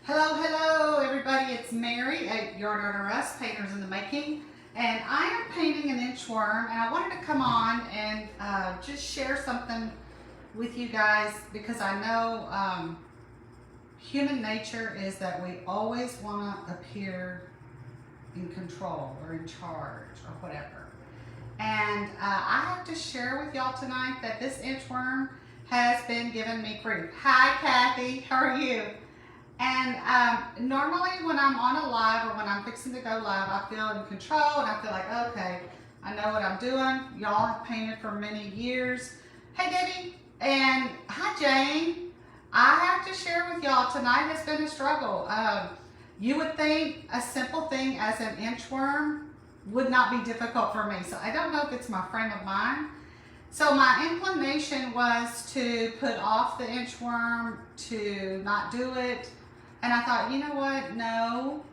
Hello everybody, it's Mary at Yard Art or Us, Painters in the Making, and I am painting an inchworm, and I wanted to come on and just share something with you guys because I know human nature is that we always want to appear in control or in charge or whatever. And I have to share with y'all tonight that this inchworm has been giving me grief. Hi Kathy, how are you? And normally when I'm on a live or when I'm fixing to go live, I feel in control and I feel like, okay, I know what I'm doing. Y'all have painted for many years. Hey Debbie, and hi Jane. I have to share with y'all, tonight has been a struggle. You would think a simple thing as an inchworm would not be difficult for me. So I don't know if it's my frame of mind. So my inclination was to put off the inchworm, to not do it. And I thought, you know what? No,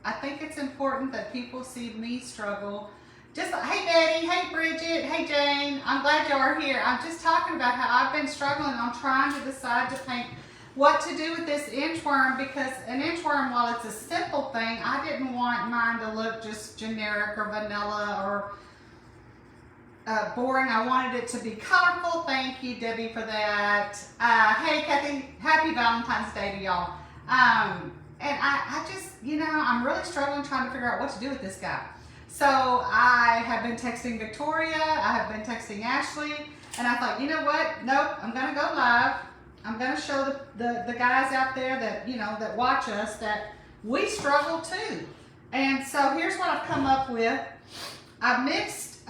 I think it's important that people see me struggle. Just like, hey Betty, hey Bridget, hey Jane, I'm glad y'all are here. I'm just talking about how I've been struggling on trying to decide to paint what to do with this inchworm, because an inchworm, while it's a simple thing, I didn't want mine to look just generic or vanilla or boring. I wanted it to be colorful. Thank you, Debbie, for that. Hey Kathy, happy Valentine's Day to y'all. And I just, you know, I'm really struggling trying to figure out what to do with this guy. So I have been texting Victoria, I have been texting Ashley, and I thought, you know what? Nope, I'm gonna go live. I'm gonna show the guys out there that, you know, that watch us that we struggle too. And so here's what I've come up with. I mixed,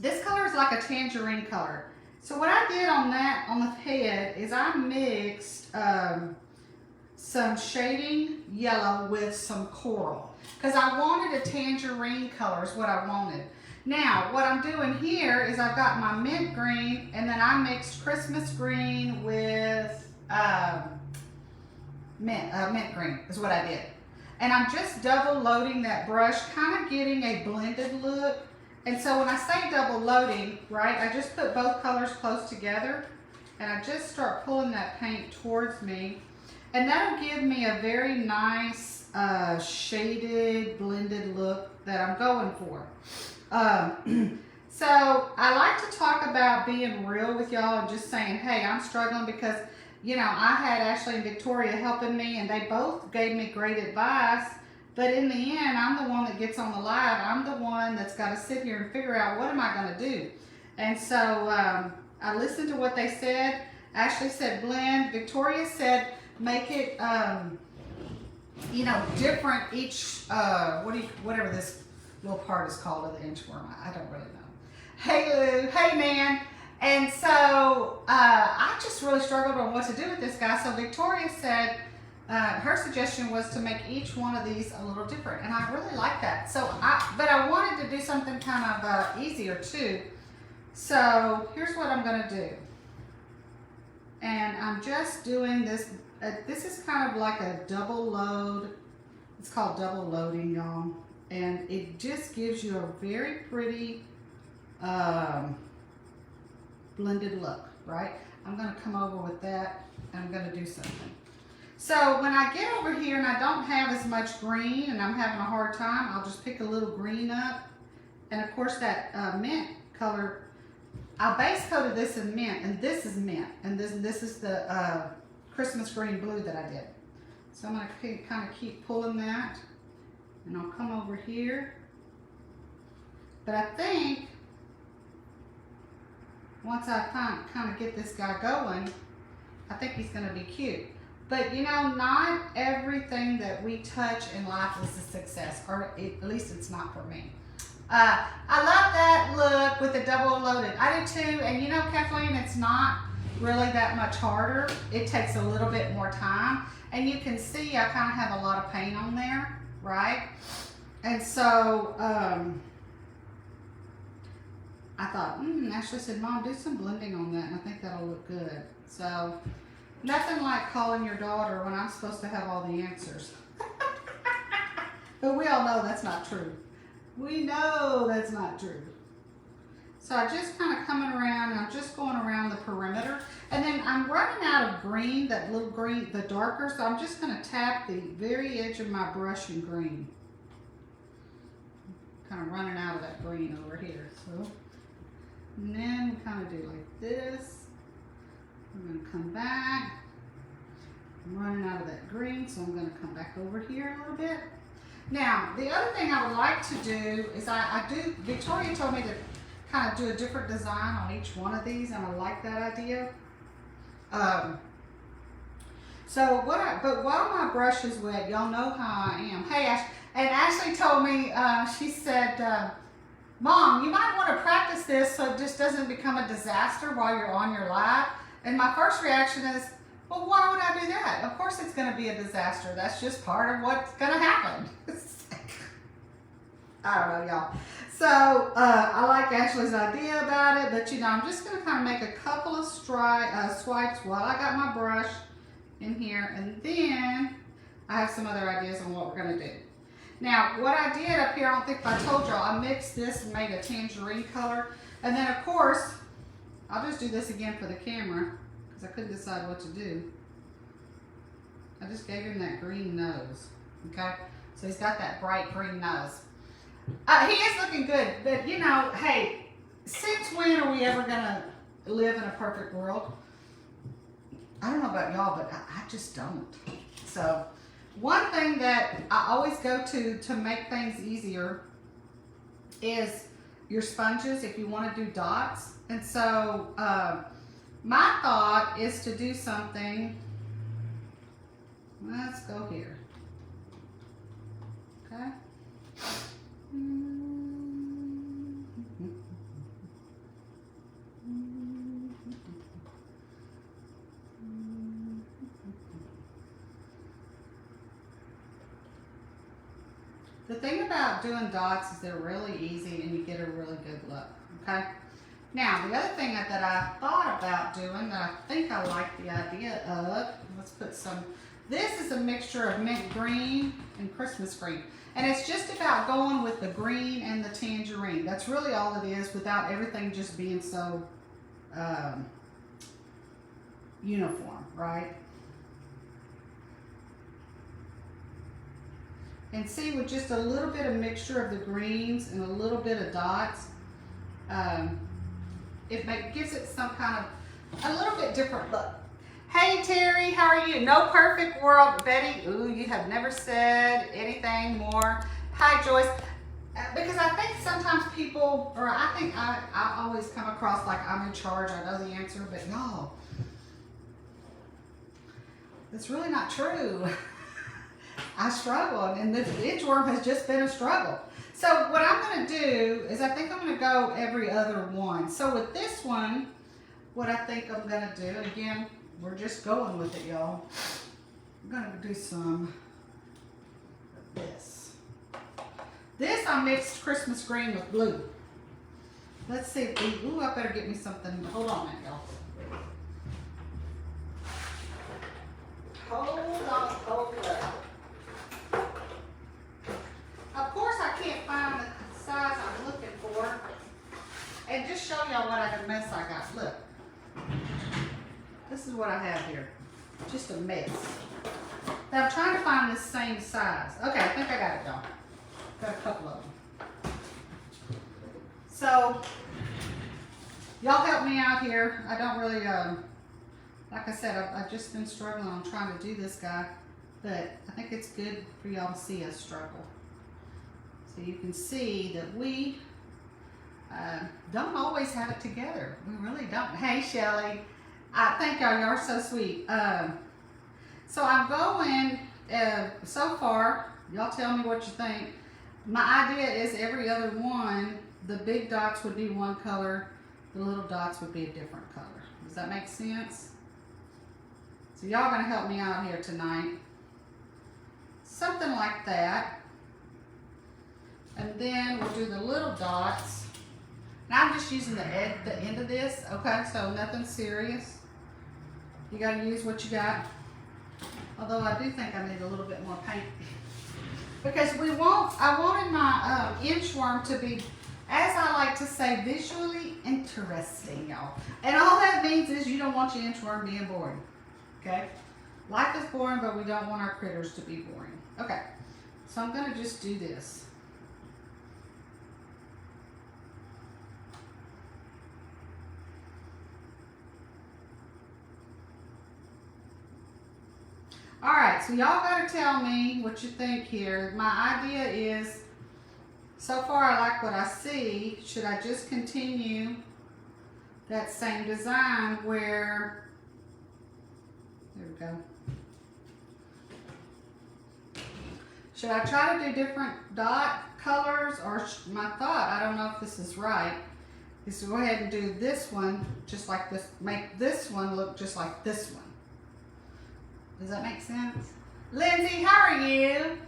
this color is like a tangerine color. So what I did on that, on the head, is I mixed some shading yellow with some coral, because I wanted a tangerine color is what I wanted. Now, what I'm doing here is I've got my mint green, and then I mixed Christmas green with mint green is what I did. And I'm just double loading that brush, kind of getting a blended look. And so when I say double loading, right, I just put both colors close together and I just start pulling that paint towards me. And that'll give me a very nice shaded, blended look that I'm going for. So I like to talk about being real with y'all and just saying, hey, I'm struggling because, you know, I had Ashley and Victoria helping me and they both gave me great advice. But in the end, I'm the one that gets on the live. I'm the one that's got to sit here and figure out what am I going to do. And so I listened to what they said. Ashley said blend. Victoria said make it, you know, different each, whatever this little part is called of the inchworm. I don't really know. Hey Lou, hey man. And so I just really struggled on what to do with this guy. So Victoria said, her suggestion was to make each one of these a little different, and I really like that. So, but I wanted to do something kind of easier too. So here's what I'm going to do, and I'm just doing this. This is kind of like a double load. It's called double loading, y'all, and it just gives you a very pretty blended look, right? I'm going to come over with that, and I'm going to do something. So when I get over here and I don't have as much green and I'm having a hard time, I'll just pick a little green up. And of course that mint color, I base coated this in mint, and this is mint. And this is the Christmas green blue that I did. So I'm going to kind of keep pulling that. And I'll come over here. But I think once I kind of get this guy going, I think he's going to be cute. But you know, not everything that we touch in life is a success, or at least it's not for me. I love that look with the double loaded. I do too, and you know, Kathleen, it's not really that much harder. It takes a little bit more time, and you can see I kind of have a lot of paint on there, right? And so I thought, Ashley said, Mom, do some blending on that, and I think that'll look good. So nothing like calling your daughter when I'm supposed to have all the answers. But we all know that's not true. We know that's not true. So I just kind of coming around, and I'm just going around the perimeter. And then I'm running out of green, that little green, the darker, so I'm just gonna tap the very edge of my brush in green. Kind of running out of that green over here. So, and then we kind of do like this. I'm gonna come back. I'm running out of that green, so I'm gonna come back over here a little bit. Now, the other thing I would like to do is Victoria told me to kind of do a different design on each one of these, and I like that idea. But while my brush is wet, y'all know how I am. Hey, and Ashley told me, she said, Mom, you might want to practice this so it just doesn't become a disaster while you're on your live. And my first reaction is, well, why would I do that? Of course it's going to be a disaster. That's just part of what's going to happen. I don't know, y'all. So I like Ashley's idea about it, but I'm just going to kind of make a couple of swipes while I got my brush in here, and then I have some other ideas on what we're going to do. Now, what I did up here, I don't think I told y'all, I mixed this and made a tangerine color, and then of course, I'll just do this again for the camera, because I couldn't decide what to do. I just gave him that green nose, okay? So he's got that bright green nose. He is looking good, but hey, since when are we ever gonna live in a perfect world? I don't know about y'all, but I just don't. So one thing that I always go to make things easier is your sponges if you want to do dots. And so my thought is to do something. Let's go here. Okay. The thing about doing dots is they're really easy and you get a really good look, okay? Now, the other thing that I thought about doing that I think I like the idea of, let's put some, this is a mixture of mint green and Christmas green. And it's just about going with the green and the tangerine. That's really all it is, without everything just being so uniform, right? And see, with just a little bit of mixture of the greens and a little bit of dots, it gives it some kind of, a little bit different look. Hey Terry, how are you? No perfect world. Betty, ooh, you have never said anything more. Hi Joyce. Because I think sometimes people, or I think I always come across like I'm in charge, I know the answer, but y'all, it's really not true. I struggle, and the inchworm has just been a struggle. So what I'm going to do is I think I'm going to go every other one. So with this one, what I think I'm going to do, again, we're just going with it, y'all. I'm going to do some of this. This I mixed Christmas green with blue. Let's see if we, ooh, I better get me something. Hold on a minute, y'all. Hold on, hold up. Of course, I can't find the size I'm looking for. And just show y'all what a mess I got. Look. This is what I have here. Just a mess. Now, I'm trying to find the same size. Okay, I think I got it, y'all. Got a couple of them. So, y'all help me out here. I don't really, like I said, I've just been struggling on trying to do this guy. But I think it's good for y'all to see us struggle. So you can see that we don't always have it together. We really don't. Hey, Shelly. Thank y'all. Y'all are so sweet. So I'm going, so far, y'all tell me what you think. My idea is every other one, the big dots would be one color, the little dots would be a different color. Does that make sense? So y'all going to help me out here tonight. Something like that. And then we'll do the little dots. Now I'm just using the end of this, okay? So nothing serious. You gotta use what you got. Although I do think I need a little bit more paint. Because I wanted my inchworm to be as I like to say, visually interesting, y'all. And all that means is you don't want your inchworm being boring, okay? Life is boring, but we don't want our critters to be boring. Okay, so I'm gonna just do this. All right, so y'all gotta tell me what you think here. My idea is, so far I like what I see. Should I just continue that same design where, there we go. Should I try to do different dot colors, or my thought, I don't know if this is right, is to go ahead and do this one just like this, make this one look just like this one. Does that make sense? Lindsay, how are you?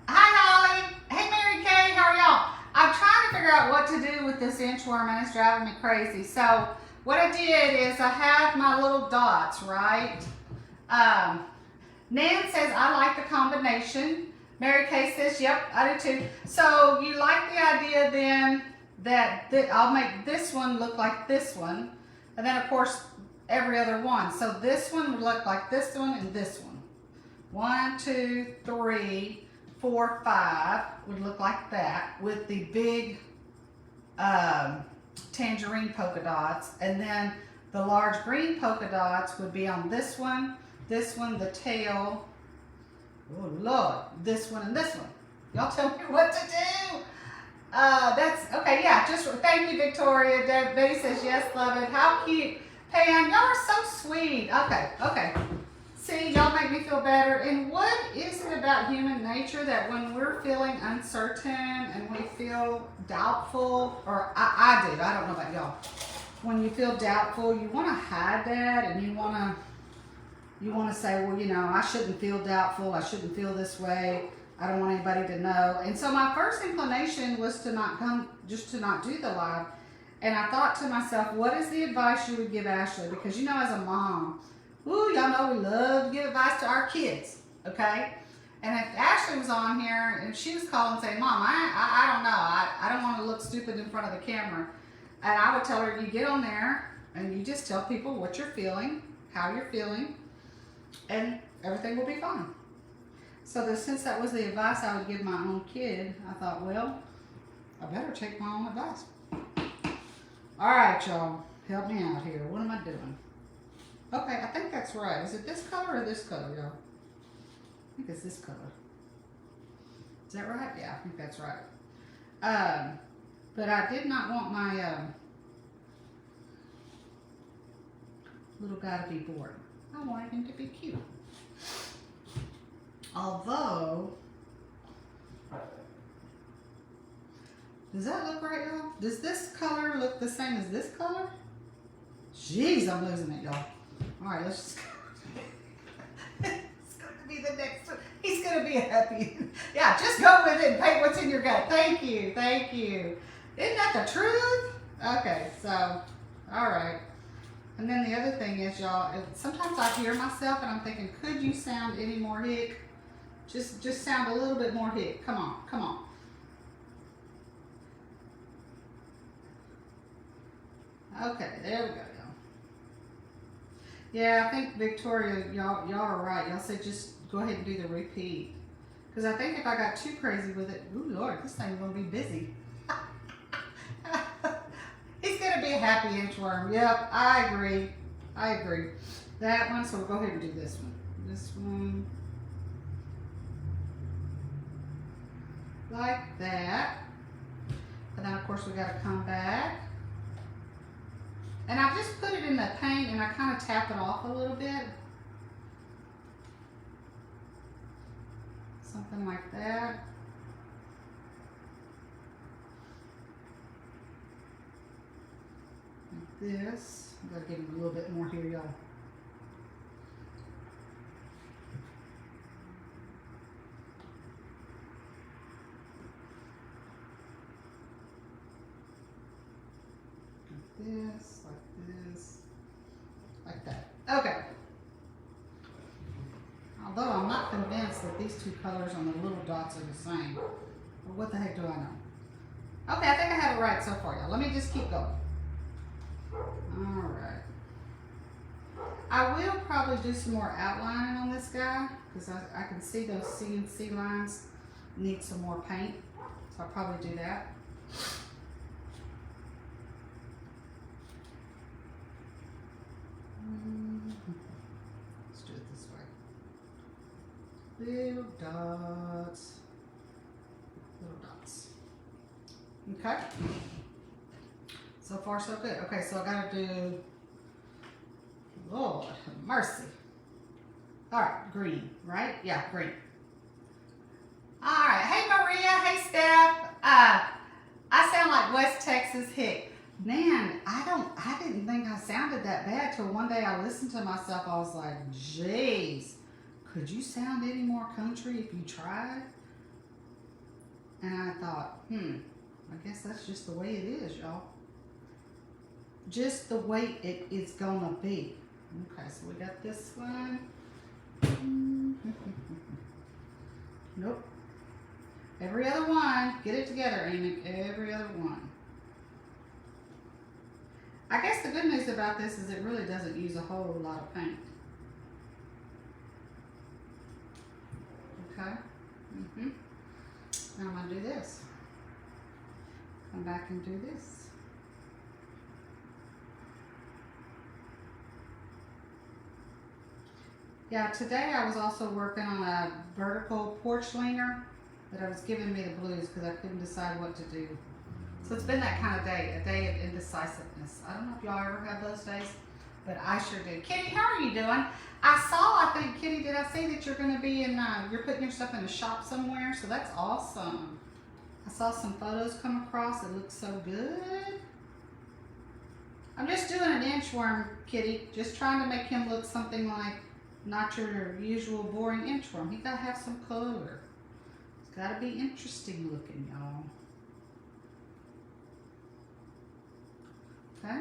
Hi, Holly. Hey, Mary Kay, how are y'all? I'm trying to figure out what to do with this inchworm and it's driving me crazy. So what I did is I have my little dots, right? Nan says, I like the combination. Mary Kay says, yep, I do too. So you like the idea then that I'll make this one look like this one. And then of course, every other one. So this one would look like this one and this one. 1, 2, 3, 4, 5 would look like that with the big tangerine polka dots. And then the large green polka dots would be on this one, the tail. Oh Lord, this one and this one. Y'all tell me what to do. That's okay. Yeah, just thank you, Victoria. Betty says yes, love it. How cute. Pam, y'all are so sweet. Okay. See, y'all make me feel better. And what is it about human nature that when we're feeling uncertain and we feel doubtful, or I do, I don't know about y'all. When you feel doubtful, you want to hide that, and you want to say, well, you know, I shouldn't feel doubtful. I shouldn't feel this way. I don't want anybody to know. And so my first inclination was to not come, just to not do the live. And I thought to myself, what is the advice you would give Ashley? Because you know, as a mom, ooh, y'all know we love to give advice to our kids, okay? And if Ashley was on here and she was calling saying, Mom, I don't know, I don't want to look stupid in front of the camera. And I would tell her, you get on there and you just tell people what you're feeling, how you're feeling, and everything will be fine. So since that was the advice I would give my own kid, I thought, well, I better take my own advice. All right, y'all, help me out here. What am I doing? Okay, I think that's right. Is it this color or this color, y'all? I think it's this color. Is that right? Yeah, I think that's right. But I did not want my little guy to be bored. I wanted him to be cute. Although, does that look right, y'all? Does this color look the same as this color? Jeez, I'm losing it, y'all. All right, let's just go. It's going to be the next one. He's going to be happy. Yeah, just go with it and pay what's in your gut. Thank you. Thank you. Isn't that the truth? Okay, so, all right. And then the other thing is, y'all, sometimes I hear myself and I'm thinking, could you sound any more hick? Just sound a little bit more hick. Come on, come on. Okay, there we go, y'all. Yeah, I think Victoria, y'all are right. Y'all said just go ahead and do the repeat. Because I think if I got too crazy with it, ooh Lord, this thing's gonna be busy. He's gonna be a happy inchworm. Yep, I agree. I agree. That one, so we'll go ahead and do this one. This one. Like that. And then of course we gotta come back. And I just put it in the paint and I kind of tap it off a little bit. Something like that. Like this. I'm gonna give him a little bit more here, y'all. This, like that. Okay. Although I'm not convinced that these two colors on the little dots are the same. But what the heck do I know? Okay, I think I have it right so far, y'all. Let me just keep going. All right. I will probably do some more outlining on this guy because I can see those CNC lines need some more paint. So I'll probably do that. Let's do it this way. Little dots. Little dots. Okay. So far so good. Okay, so I gotta do, Lord have mercy. All right, green, right? Yeah, green. All right, hey Maria, hey Steph. I sound like West Texas hick. Man, I didn't think I sounded that bad till one day I listened to myself. I was like, jeez, could you sound any more country if you tried? And I thought, I guess that's just the way it is, y'all. Just the way it is gonna be. Okay, so we got this one. Nope. Every other one. Get it together, Amy. Every other one. I guess the good news about this is it really doesn't use a whole lot of paint. Okay. Now I'm gonna do this. Come back and do this. Yeah, today I was also working on a vertical porch linger, but I was giving me the blues because I couldn't decide what to do. So it's been that kind of day, a day of indecisiveness. I don't know if y'all ever have those days, but I sure do. Kitty, how are you doing? I think, Kitty, did I see that you're going to be in, you're putting your stuff in a shop somewhere? So that's awesome. I saw some photos come across. It looks so good. I'm just doing an inchworm, Kitty. Just trying to make him look something like not your usual boring inchworm. He got to have some color. It's got to be interesting looking, y'all. Okay.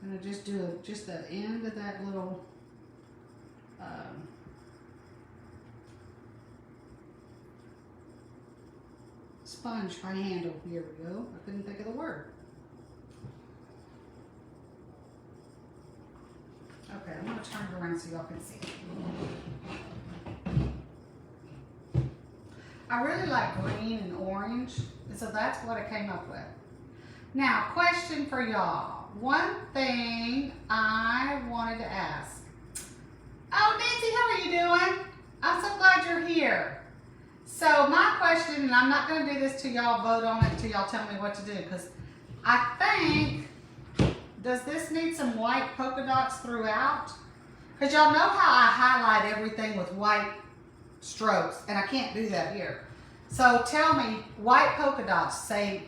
I'm going to just do just the end of that little sponge handle. Here we go. I couldn't think of the word. Okay, I'm going to turn it around so y'all can see it. I really like green and orange, so that's what I came up with. Now, question for y'all. One thing I wanted to ask. Oh, Nancy, how are you doing? I'm so glad you're here. So my question, and I'm not going to do this till y'all vote on it, till y'all tell me what to do, because I think, does this need some white polka dots throughout? Because y'all know how I highlight everything with white strokes, and I can't do that here. So tell me, white polka dots, say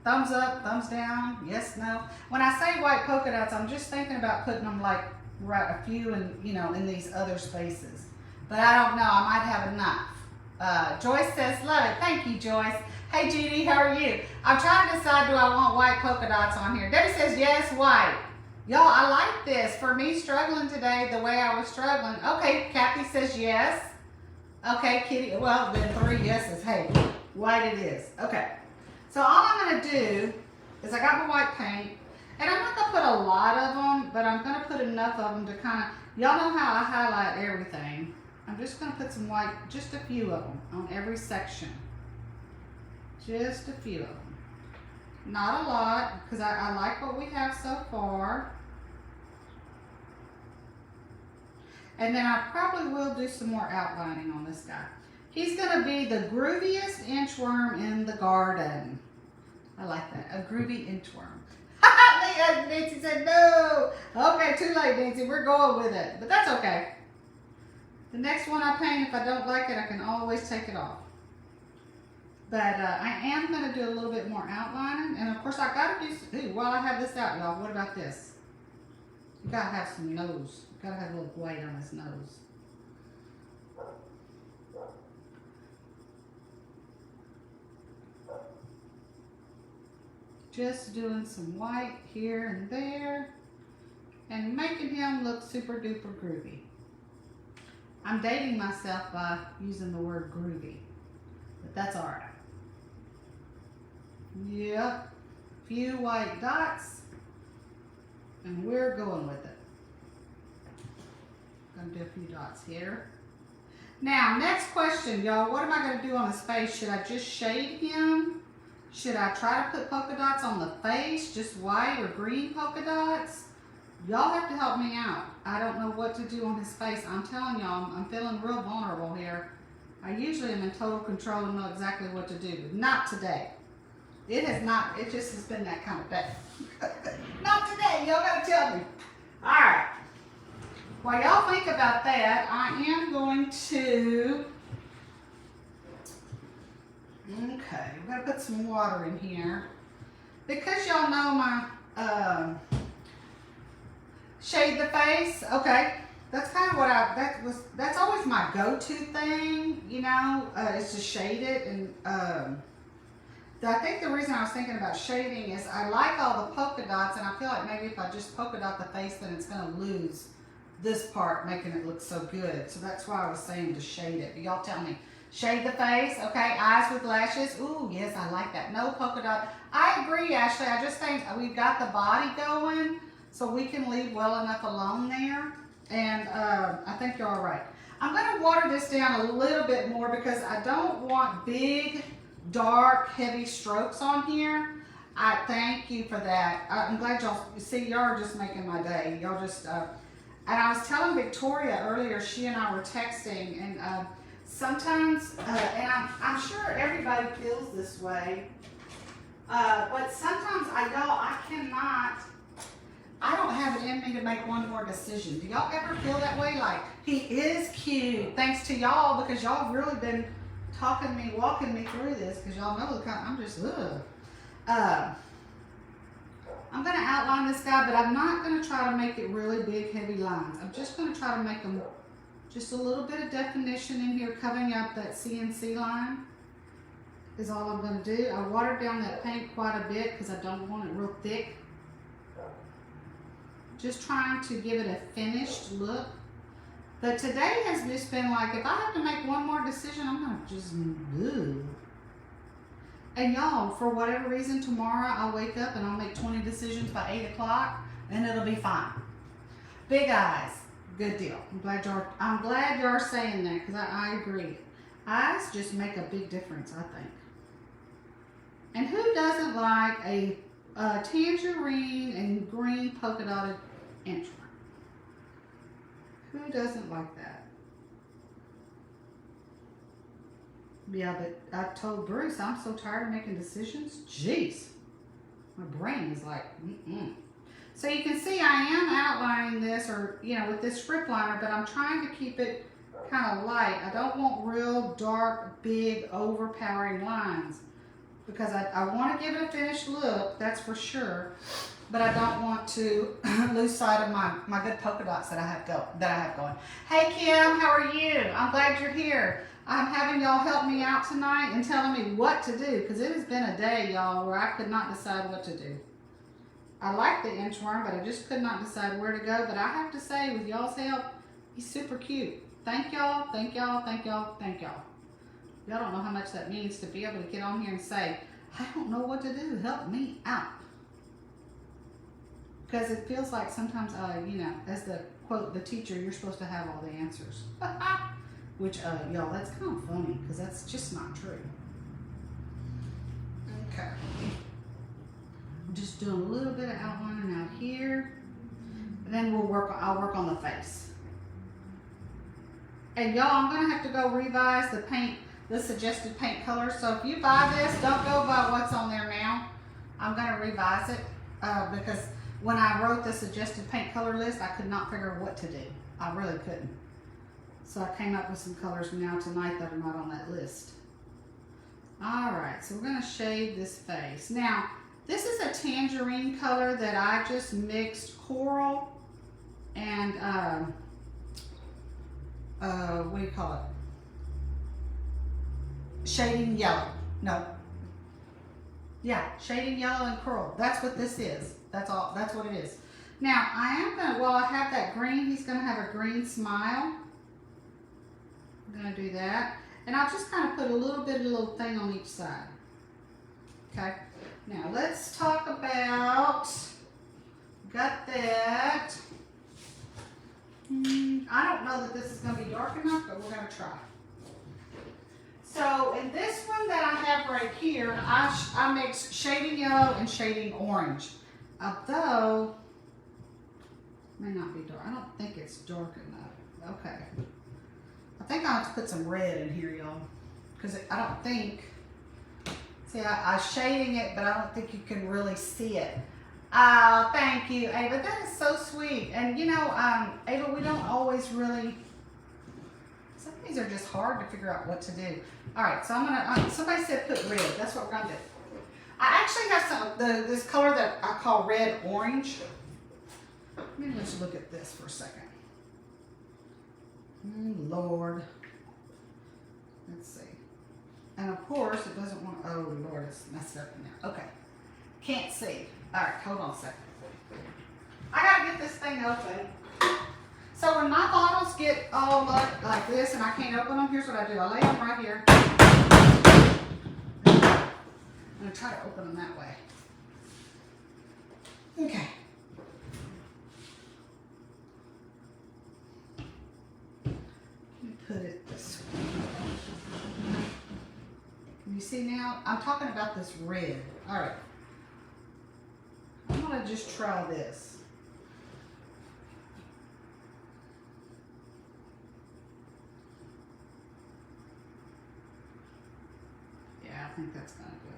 thumbs up, thumbs down, yes, no. When I say white polka dots, I'm just thinking about putting them like right a few in, you know, in these other spaces. But I don't know, I might have enough. Joyce says, love it. Thank you, Joyce. Hey, Judy, how are you? I'm trying to decide, do I want white polka dots on here? Debbie says, yes, white. Y'all, I like this. For me struggling today the way I was struggling. Okay, Kathy says yes. Okay, Kitty, well, then 3 yeses. Hey, white it is. Okay. So all I'm going to do is I got my white paint, and I'm not going to put a lot of them, but I'm going to put enough of them to kind of, y'all know how I highlight everything. I'm just going to put some white, just a few of them on every section. Just a few of them. Not a lot, because I like what we have so far. And then I probably will do some more outlining on this guy. He's going to be the grooviest inchworm in the garden. I like that. A groovy inchworm. Nancy said no. Okay, too late, Nancy. We're going with it. But that's okay. The next one I paint, if I don't like it, I can always take it off. But I am going to do a little bit more outlining. And of course, I got to do, ooh, while I have this out, y'all, what about this? You got to have some nose. You got to have a little white on his nose. Just doing some white here and there and making him look super duper groovy. I'm dating myself by using the word groovy, but that's all right. Yep. Few white dots. And we're going with it. Gonna do a few dots here. Now, next question, y'all. What am I gonna do on his face? Should I just shade him? Should I try to put polka dots on the face? Just white or green polka dots? Y'all have to help me out. I don't know what to do on his face. I'm telling y'all, I'm feeling real vulnerable here. I usually am in total control and know exactly what to do, but not today. It just has been that kind of day. Not today, y'all gotta tell me. All right. While y'all think about that, I am going to, okay, we're gonna put some water in here. Because y'all know my, shade the face, okay. That's kind of what that's always my go-to thing, you know, is to shade it. And I think the reason I was thinking about shading is I like all the polka dots, and I feel like maybe if I just polka dot the face, then it's gonna lose this part, making it look so good. So that's why I was saying to shade it. But y'all tell me, shade the face, okay, eyes with lashes. Ooh, yes, I like that. No polka dot. I agree, Ashley. I just think we've got the body going, so we can leave well enough alone there. And I think you're all right. I'm going to water this down a little bit more because I don't want big, dark, heavy strokes on here. I thank you for that. I'm glad y'all, see, y'all are just making my day. Y'all just, and I was telling Victoria earlier, she and I were texting, and sometimes, and I'm sure everybody feels this way, but sometimes I don't have it in me to make one more decision. Do y'all ever feel that way? Like, he is cute, thanks to y'all, because y'all have really been walking me through this, because y'all know the kind, I'm just, ugh. I'm going to outline this guy, but I'm not going to try to make it really big, heavy lines. I'm just going to try to make them just a little bit of definition in here, covering up that CNC line is all I'm going to do. I watered down that paint quite a bit because I don't want it real thick. Just trying to give it a finished look. But today has just been like, if I have to make one more decision, I'm going to just do. And y'all, for whatever reason, tomorrow I'll wake up and I'll make 20 decisions by 8 o'clock and it'll be fine. Big eyes, good deal. I'm glad you're saying that, because I agree. Eyes just make a big difference, I think. And who doesn't like a tangerine and green polka dotted inchworm? Who doesn't like that? Yeah, but I told Bruce I'm so tired of making decisions. Jeez, my brain is like, So you can see I am outlining this, or with this script liner, but I'm trying to keep it kind of light. I don't want real dark, big, overpowering lines, because I want to give it a finished look, that's for sure. But I don't want to lose sight of my good polka dots that I have going. Hey Kim, how are you? I'm glad you're here. I'm having y'all help me out tonight and telling me what to do, because it has been a day, y'all, where I could not decide what to do. I like the inchworm, but I just could not decide where to go. But I have to say, with y'all's help, he's super cute. Thank y'all, thank y'all, thank y'all, thank y'all. Y'all don't know how much that means to be able to get on here and say, I don't know what to do, help me out. Because it feels like sometimes, as the quote, the teacher, you're supposed to have all the answers. Which, y'all, that's kind of funny, because that's just not true. Okay. I'm just doing a little bit of outlining out here. And then I'll work on the face. And y'all, I'm going to have to go revise the suggested paint color. So if you buy this, don't go by what's on there now. I'm going to revise it, because when I wrote the suggested paint color list, I could not figure out what to do. I really couldn't. So I came up with some colors now tonight that are not on that list. All right, so we're going to shade this face. Now, this is a tangerine color that I just mixed coral and, what do you call it? Shading yellow. No. Yeah, shading yellow and coral. That's what this is. That's all. That's what it is. Now, I am going to, while I have that green, he's going to have a green smile. I'm going to do that. And I'll just kind of put a little thing on each side. Okay. Now let's talk about, got that. I don't know that this is going to be dark enough, but we're going to try. So in this one that I have right here, I mixed shading yellow and shading orange. Although, it may not be dark. I don't think it's dark enough. Okay. I think I'll have to put some red in here, y'all. Because I don't think, see, I'm shading it, but I don't think you can really see it. Oh, thank you, Ava. That is so sweet. And you know, Ava, we don't always really, some of these are just hard to figure out what to do. All right, so I'm gonna, somebody said put red. That's what we're gonna do. I actually have some, this color that I call red orange. Maybe let's look at this for a second. Lord. Let's see. And of course, it doesn't want, oh Lord, it's messed up in there. Okay. Can't see. All right, hold on a second. I gotta get this thing open. So when my bottles get all like this and I can't open them, here's what I do. I lay them right here. I'm gonna try to open them that way. Okay. Let me put it this way. Can you see now? I'm talking about this red. All right. I'm gonna just try this. Yeah, I think that's gonna do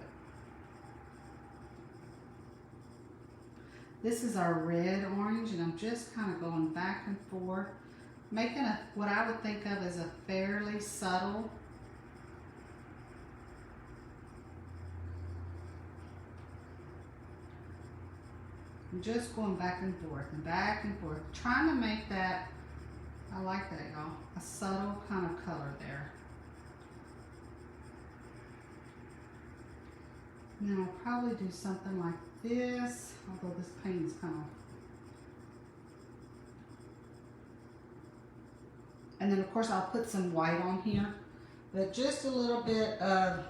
it. This is our red orange, and I'm just kind of going back and forth, making what I would think of as a fairly subtle. I'm just going back and forth, trying to make that, I like that, y'all, a subtle kind of color there. And then I'll probably do something like this, although this paint is kind of, and then of course I'll put some white on here, but just a little bit of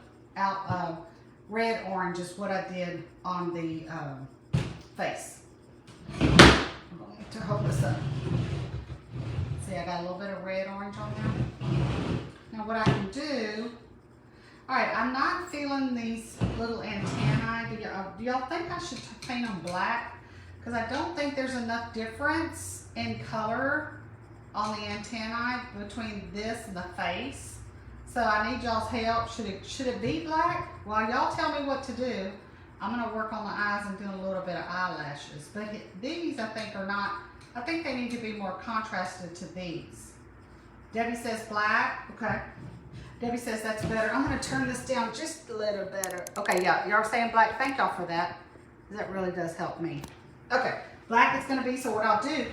red orange is what I did on the face. I'm going to hold this up. See, I got a little bit of red orange on there. Now what I can do, all right, I'm not feeling these little antennae. Do y'all think I should paint them black? Because I don't think there's enough difference in color on the antennae between this and the face. So I need y'all's help. Should it be black? Well, y'all tell me what to do. I'm going to work on the eyes and do a little bit of eyelashes. But these, I think, are not, I think they need to be more contrasted to these. Debbie says black. Okay. Debbie says that's better. I'm going to turn this down just a little better. Okay, yeah, y'all saying black. Thank y'all for that. That really does help me. Okay, black it's going to be. So what I'll do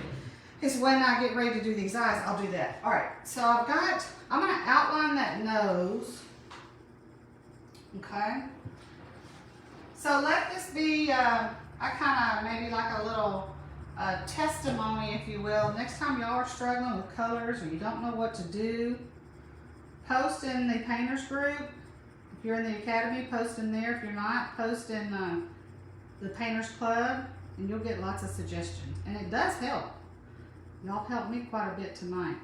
is when I get ready to do these eyes, I'll do that. All right, so I'm going to outline that nose. Okay. So let this be, I kind of maybe like a little testimony, if you will. Next time y'all are struggling with colors or you don't know what to do, post in the painters group. If you're in the academy, post in there. If you're not, post in the painters club, and you'll get lots of suggestions. And it does help. Y'all helped me quite a bit tonight.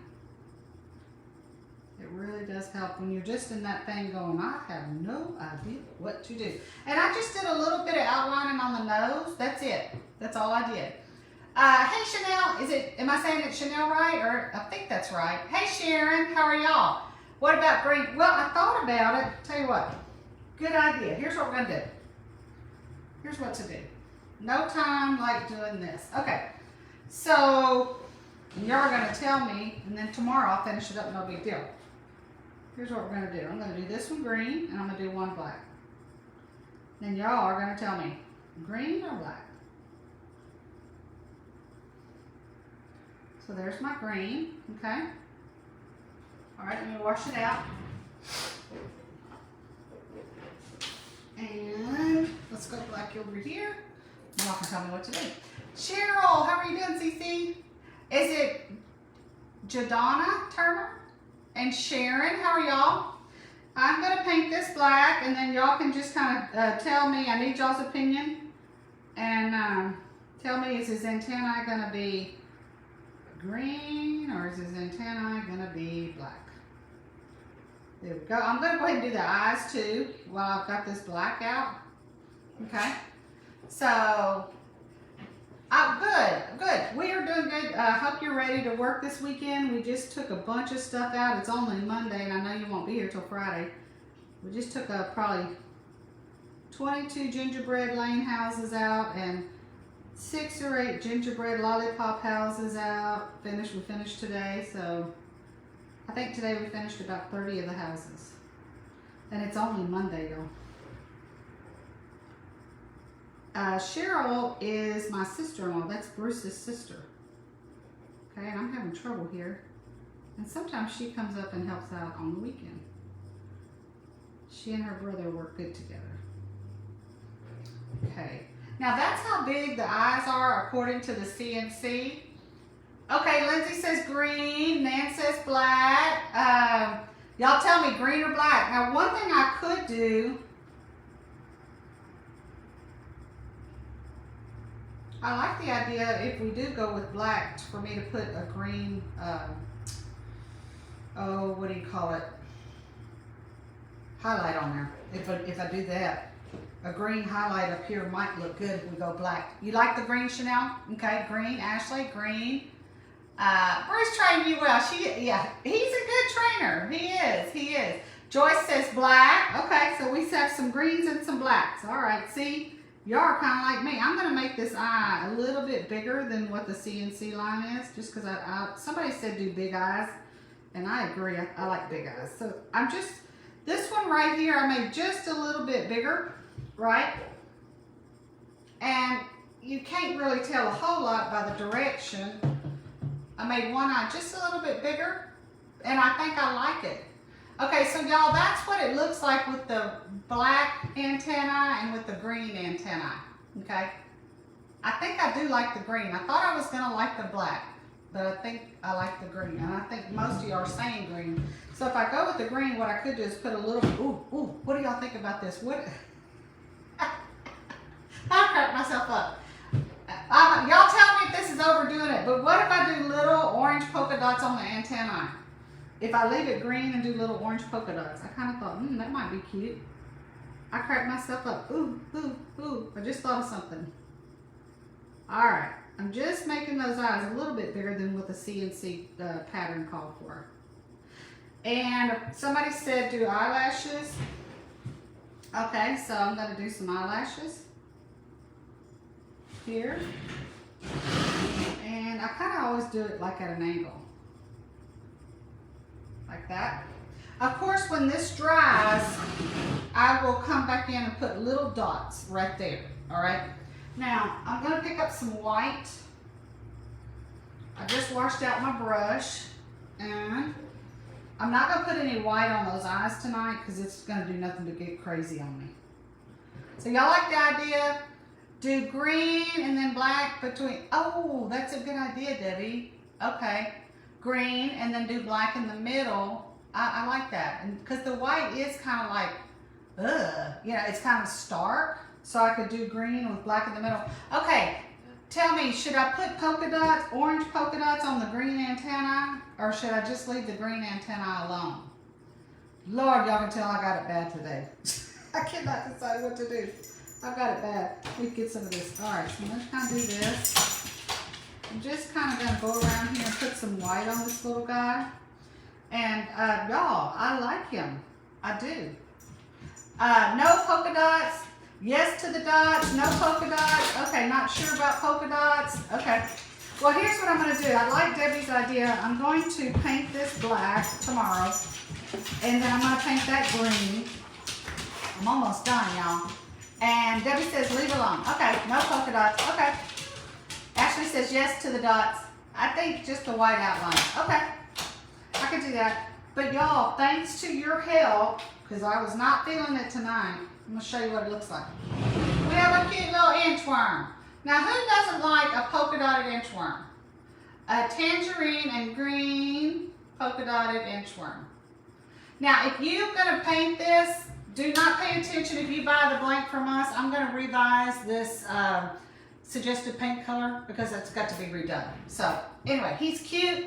It really does help when you're just in that thing going, I have no idea what to do. And I just did a little bit of outlining on the nose. That's it. That's all I did. Hey Chanel, am I saying it Chanel right? Or I think that's right. Hey Sharon, how are y'all? What about green? Well, I thought about it. Tell you what, good idea. Here's what we're gonna do. Here's what to do. No time like doing this. Okay, so y'all are gonna tell me, and then tomorrow I'll finish it up, no big deal. Here's what we're gonna do. I'm gonna do this one green, and I'm gonna do one black. Then y'all are gonna tell me, green or black? So there's my green, okay? All right, let me wash it out. And let's go black over here. Y'all can tell me what to do. Cheryl, how are you doing, CC? Is it Jadonna Turner? And Sharon, how are y'all? I'm going to paint this black, and then y'all can just kind of tell me, I need y'all's opinion, and tell me, is his antennae going to be green, or is his antennae going to be black? There we go. I'm going to go ahead and do the eyes too, while I've got this black out. Okay, so, good. We are doing good. Hope you're ready to work this weekend. We just took a bunch of stuff out. It's only Monday, and I know you won't be here till Friday. We just took probably 22 gingerbread lane houses out, and 6 or 8 gingerbread lollipop houses out. We finished today, so I think today we finished about 30 of the houses. And it's only Monday, y'all. Cheryl is my sister-in-law. That's Bruce's sister. Okay, and I'm having trouble here. And sometimes she comes up and helps out on the weekend. She and her brother work good together. Okay, now that's how big the eyes are according to the CNC. Okay, Lindsay says green, Nan says black. Y'all tell me green or black. Now one thing I could do, I like the idea, if we do go with black, for me to put a green, oh, what do you call it? Highlight on there. If I do that, a green highlight up here might look good if we go black. You like the green, Chanel? Okay, green. Ashley, green. Bruce trained you well. Yeah, he's a good trainer. He is. Joyce says black. Okay, so we have some greens and some blacks. All right, see? Y'all are kind of like me. I'm going to make this eye a little bit bigger than what the CNC line is, just because somebody said do big eyes, and I agree. I like big eyes. So this one right here, I made just a little bit bigger, right? And you can't really tell a whole lot by the direction. I made one eye just a little bit bigger, and I think I like it. Okay, so y'all, that's what it looks like with the black antenna and with the green antenna, okay? I think I do like the green. I thought I was gonna like the black, but I think I like the green, and I think most of you are saying green. So if I go with the green, what I could do is put a little, ooh, what do y'all think about this? What? I cracked myself up. Y'all tell me if this is overdoing it, but what if I do little orange polka dots on the antennae? If I leave it green and do little orange polka dots, I kind of thought, that might be cute. I cracked myself up. Ooh. I just thought of something. All right, I'm just making those eyes a little bit bigger than what the CNC pattern called for. And somebody said do eyelashes. Okay, so I'm gonna do some eyelashes here. And I kind of always do it like at an angle. Like that. Of course, when this dries, I will come back in and put little dots right there, all right? Now, I'm gonna pick up some white. I just washed out my brush, and I'm not gonna put any white on those eyes tonight because it's gonna do nothing to get crazy on me. So y'all like the idea? Do green and then black between, oh, that's a good idea, Debbie. Okay. Green and then do black in the middle. I like that, and because the white is kind of like, it's kind of stark. So I could do green with black in the middle. Okay, tell me, should I put polka dots, orange polka dots on the green antenna, or should I just leave the green antenna alone? Lord, y'all can tell I got it bad today. I cannot decide what to do. I've got it bad. We can get some of this. All right, so let's kind of do this. I'm just kind of going to go around here and put some white on this little guy. And y'all, I like him. I do. No polka dots. Yes to the dots. No polka dots. Okay, not sure about polka dots. Okay. Well, here's what I'm going to do. I like Debbie's idea. I'm going to paint this black tomorrow. And then I'm going to paint that green. I'm almost done, y'all. And Debbie says leave alone. Okay, no polka dots. Okay. Ashley says yes to the dots. I think just the white outline. Okay, I could do that. But y'all, thanks to your help, because I was not feeling it tonight, I'm going to show you what it looks like. We have a cute little inchworm. Now, who doesn't like a polka dotted inchworm? A tangerine and green polka dotted inchworm. Now, if you're gonna paint this, do not pay attention if you buy the blank from us. I'm gonna revise this suggested paint color because it's got to be redone. So anyway, he's cute.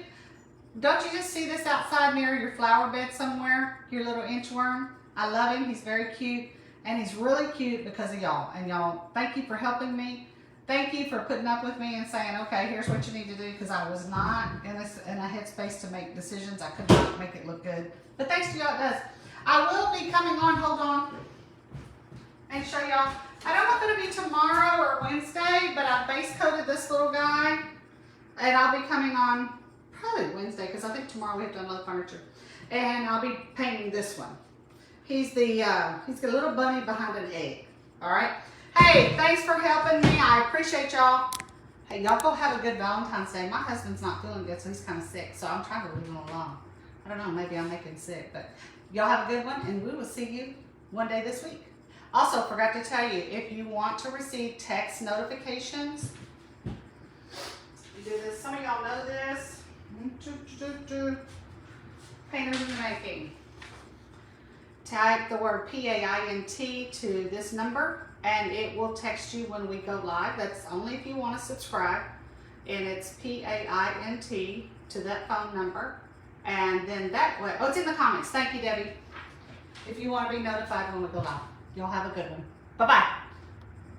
Don't you just see this outside near your flower bed somewhere? Your little inchworm. I love him. He's very cute. And he's really cute because of y'all. And y'all, thank you for helping me. Thank you for putting up with me and saying, okay, here's what you need to do, because I was not in a headspace to make decisions. I could not make it look good. But thanks to y'all, it does. I will be coming on, hold on, and show y'all. I don't know if it'll be tomorrow or Wednesday, but I base coated this little guy. And I'll be coming on probably Wednesday, because I think tomorrow we have to unload furniture. And I'll be painting this one. He's got a little bunny behind an egg. All right. Hey, thanks for helping me. I appreciate y'all. Hey, y'all go have a good Valentine's Day. My husband's not feeling good, so he's kind of sick. So I'm trying to leave him alone. I don't know, maybe I'll make him sick. But y'all have a good one, and we will see you one day this week. Also, forgot to tell you, if you want to receive text notifications, you do this. Some of y'all know this. Painters in the Making. Type the word PAINT to this number, and it will text you when we go live. That's only if you want to subscribe, and it's PAINT to that phone number. And then that way, oh, it's in the comments. Thank you, Debbie. If you want to be notified when we go live. Y'all have a good one. Bye-bye.